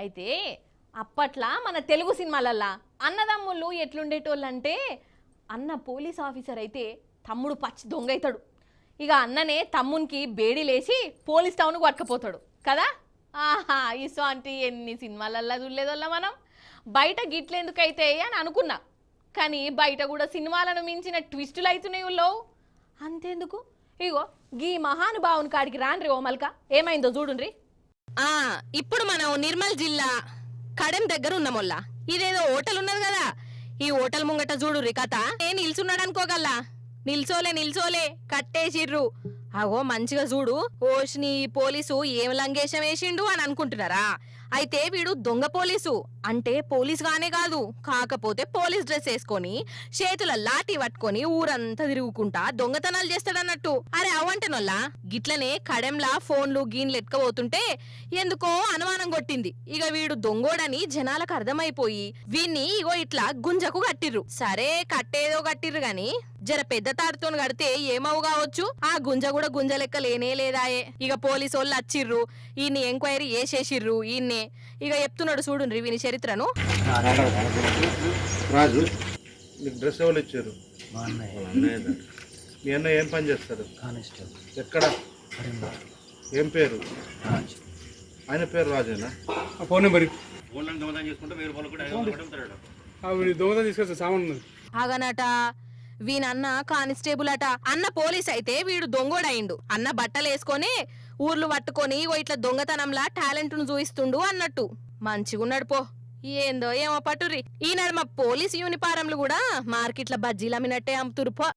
అయితే అప్పట్లా మన తెలుగు సినిమాలల్లా అన్నదమ్ముళ్ళు ఎట్లుండేటోళ్ళంటే అన్న పోలీస్ ఆఫీసర్ అయితే తమ్ముడు పచ్చి దొంగ అవుతాడు. ఇక అన్ననే తమ్మునికి బేడీలేసి పోలీస్ టౌన్కు పట్టుకపోతాడు కదా. ఆహా ఇసోంటి ఎన్ని సినిమాలల్లా చూడలేదల్లా మనం. బయట గిట్లెందుకైతే అని అనుకున్నా, కానీ బయట కూడా సినిమాలను మించిన ట్విస్టులు అవుతున్నాయి ఉల్లో. అంతేందుకు, ఇగో గీ మహానుభావుని కాడికి రాన్రి ఓ మల్క, ఏమైందో చూడుండ్రి. ఇప్పుడు మనం నిర్మల్ జిల్లా కడెం దగ్గర ఉన్నామొల్లా. ఇదేదో హోటల్ ఉన్నది కదా, ఈ హోటల్ ముంగట చూడుర్రి కథ. నేను నిల్చున్నాడు అనుకోగల్లా, నిల్చోలే కట్టేసిర్రు. అగో మంచిగా చూడు. ఓష్ని పోలీసు ఏం లంగేషం వేసిండు అని అనుకుంటున్నారా? అయితే వీడు దొంగ పోలీసు. అంటే పోలీస్ గానే కాదు, కాకపోతే పోలీస్ డ్రెస్ వేసుకొని చేతుల లాఠీ పట్టుకొని ఊరంతా తిరుగుకుంటా దొంగతనాలు చేస్తాడన్నట్టు. అరే అవంటనొల్లా గిట్లనే కడెంలా ఫోన్లు గీన్లు ఎత్తుకపోతుంటే ఎందుకో అనుమానం కొట్టింది. ఇక వీడు దొంగోడని జనాలకు అర్థమైపోయి వీన్ని ఇగో ఇట్లా గుంజకు కట్టిర్రు. సరే కట్టేదో కట్టిర్రు గాని జర పెద్ద తాడుతో కడితే ఏమవు కావచ్చు. ఆ గుంజ కూడా గుంజ లెక్క లేనే లేదాయే. ఇక పోలీసు వాళ్ళు వచ్చిర్రు, ఈయన్ని ఎంక్వైరీ చేసేసిర్రు. ఈయన్నే ఇక చెప్తున్నాడు చూడుండ్రి వీని చరిత్రను. రాజు, నీకు డ్రెస్ ఎవరు ఇచ్చారు? మీ అన్న ఏం పని చేస్తాడు? ఎక్కడ? ఏం పేరు? ఆయన పేరు రాజేనా? ఫోన్ నెంబర్ దొంగతనం చేసుకుంటే 1000 రూపాయలు కూడా దొంగతనం తీసుకొచ్చా సామాన్ ఉన్నది. అగనట వీనన్న కానిస్టేబుల్ అట. అన్న పోలీస్ అయితే వీడు దొంగోడయిండు. అన్న బట్టలు వేసుకొని ఊర్లు పట్టుకొని ఓ ఇట్లా దొంగతనంలా టాలెంట్ ను చూయిస్తుండు అన్నట్టు. మంచిగున్నాడు పో. ఏందో ఏమో పట్టుర్రి. ఈ నడుమ పోలీస్ యూనిఫారంలు కూడా మార్కెట్ల బజ్జీలు అమ్మినట్టే అమ్ముతురు పో.